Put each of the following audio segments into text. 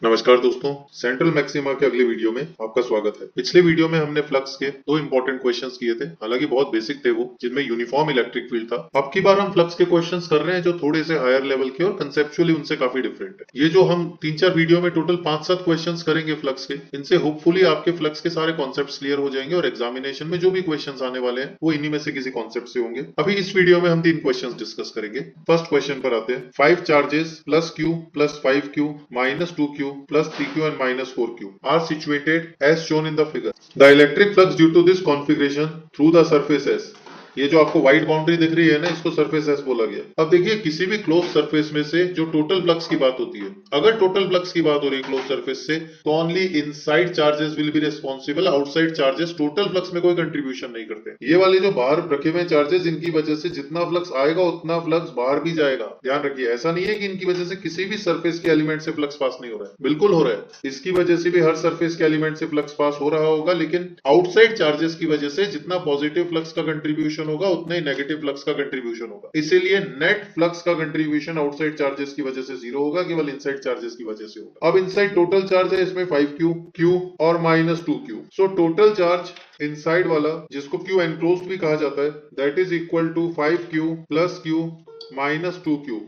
नमस्कार दोस्तों, central maxima के अगले वीडियो में आपका स्वागत है। पिछले वीडियो में हमने फ्लक्स के दो इंपॉर्टेंट क्वेश्चंस किए थे, हालांकि बहुत बेसिक थे वो, जिनमें यूनिफॉर्म इलेक्ट्रिक फील्ड था। अब की बार हम फ्लक्स के क्वेश्चंस कर रहे हैं जो थोड़े से हायर लेवल के और कंसेप्चुअली उनसे काफी डिफरेंट है। ये जो हम 3-4 वीडियो में टोटल 5-7 क्वेश्चन करेंगे फ्लक्स के, इनसे होपफुली आपके फ्लक्स के सारे कॉन्सेप्ट क्लियर हो जाएंगे और एग्जामिनेशन में जो भी क्वेश्चन आने वाले हैं वो इन्हीं में से किसी कॉन्सेप्ट से होंगे। अभी इस वीडियो में हम 3 क्वेश्चन डिस्कस करेंगे। फर्स्ट क्वेश्चन पर आते हैं। 5 charges plus Q plus 5Q minus 2Q plus 3Q and minus 4Q are situated as shown in the figure. The electric flux due to this configuration through the surface S. ये जो आपको white boundary दिख रही है ना, इसको surface S बोला गया। अब देखिए, किसी भी क्लोज सरफेस में से जो टोटल फ्लक्स की बात होती है, अगर टोटल फ्लक्स की बात हो रही है क्लोज सरफेस से, तो only inside charges will be responsible, outside charges total flux में कोई कंट्रीब्यूशन नहीं करते। ये वाले जो बाहर रखे हुए चार्जेस, इनकी वजह से जितना फ्लक्स आएगा उतना फ्लक्स बाहर भी जाएगा। ध्यान रखिए, ऐसा नहीं है कि इनकी वजह से किसी भी सरफेस के एलिमेंट से फ्लक्स पास नहीं हो रहा है, बिल्कुल हो रहा है। इसकी वजह से भी हर सरफेस के एलिमेंट से फ्लक्स पास हो रहा होगा, लेकिन आउटसाइड चार्जेस की वजह से जितना पॉजिटिव फ्लक्स का कंट्रीब्यूशन होगा उतना ही नेगेटिव फ्लक्स का कंट्रीब्यूशन होगा। इसीलिए नेट फ्लक्स का कंट्रीब्यूशन आउटसाइड चार्जेस की वजह से 0 होगा, केवल इनसाइड चार्जेस की वजह से होगा। अब इनसाइड टोटल चार्ज है इसमें 5Q, Q और minus 2Q। So total charge inside वाला, जिसको Q एनक्लोज्ड भी कहा जाता है, that is equal to 5Q plus Q minus 2Q।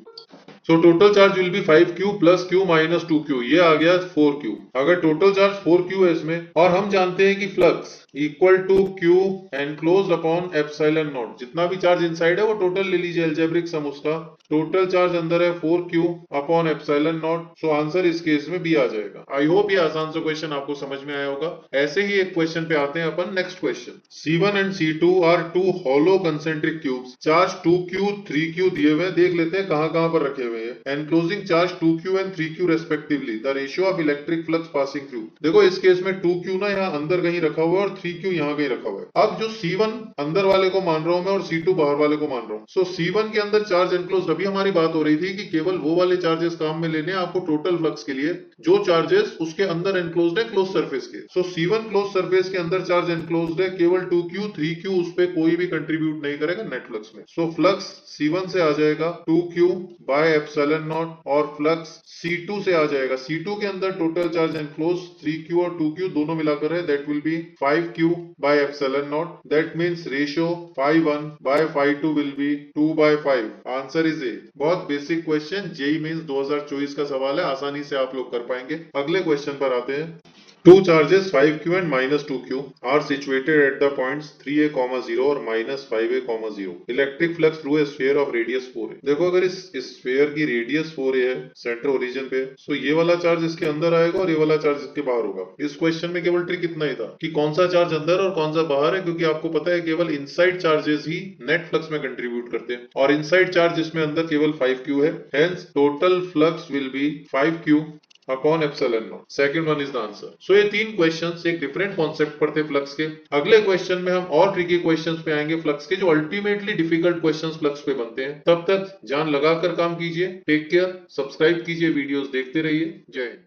So total charge will be 5Q plus Q minus 2Q। ये आ गया 4Q। अगर टोटल चार्ज 4Q है इसमें, और हम जानते हैं कि flux equal to Q enclosed upon epsilon naught, जितना भी चार्ज इनसाइड है वो टोटल ले लीजिए, अलजेब्रिक सम उसका। टोटल चार्ज अंदर है 4Q upon epsilon not. So answer इस केस में बी आ जाएगा। आई होप ये आसान सा क्वेश्चन आपको समझ में आया होगा। ऐसे ही एक क्वेश्चन पे आते हैं अपन। Next question, C1 and C2 are two hollow concentric cubes, charge 2Q 3Q दिए हुए। देख लेते हैं कहां पर रखे हुए हैं। Enclosing charge 2Q and 3Q respectively, the ratio of electric flux passing through. देखो, इस केस में 2Q ना यहाँ अंदर कहीं रखा हुआ है और 3Q यहाँ कहीं रखा हुआ है। अब जो C1 अंदर वाले को मान रहा हूं मैं और C2 बाहर वाले को मान रहा हूं। सो C1 के अंदर चार्ज एनक्लोज, अभी हमारी बात हो रही थी कि केवल वो वाले चार्जेस काम में लेने आपको टोटल फ्लक्स के लिए जो चार्जेस उसके अंदर एनक्लोज्ड है क्लोज सरफेस के। सो C1 क्लोज सरफेस के अंदर चार्ज एनक्लोज्ड है, केवल 2Q 3Q उस पे कोई भी कंट्रीब्यूट नहीं करेगा नेट फ्लक्स में। सो फ्लक्स C1 से आ जाएगा 2Q बाय एप्सिलॉन नॉट, और फ्लक्स C2 से आ जाएगा, C2 के अंदर टोटल चार्ज एनक्लोज 3Q और 2Q दोनों मिलाकर है, that will be 5Q by epsilon naught. That means ratio 5:1 by 5:2 will be 2/5। Answer is A. बहुत बेसिक क्वेश्चन, जेईई मेंस 2024 का सवाल है, आसानी से आप लोग कर पाएंगे। अगले क्वेश्चन पर आते हैं। Two charges 5Q and minus 2Q are situated at the points 3A, 0 और minus 5A, 0. Electric flux through a sphere of radius 4A. देखो, अगर इस स्फीयर की रेडियस 4A है सेंटर ओरिजिन पे, तो ये वाला चार्ज इसके अंदर आएगा और ये वाला चार्ज इसके बाहर होगा। इस क्वेश्चन में केवल ट्रिक इतना ही था कि कौन सा चार्ज अंदर और कौन सा बाहर है, क्योंकि आपको पता है केवल इनसाइड चार्जेस ही नेट फ्लक्स में कंट्रीब्यूट करते हैं, और इनसाइड चार्ज इसमें अंदर केवल 5Q है। Hence total flux will be 5Q upon epsilon naught. Second one is the answer. So ये 3 क्वेश्चंस एक डिफरेंट कॉन्सेप्ट पर थे फ्लक्स के। अगले क्वेश्चन में हम और ट्रिकी क्वेश्चंस पे आएंगे फ्लक्स के, जो अल्टीमेटली डिफिकल्ट क्वेश्चंस फ्लक्स पे बनते हैं। तब तक जान लगाकर काम कीजिए। टेक केयर, सब्सक्राइब कीजिए, वीडियोस देखते रहिए। जय हिंद।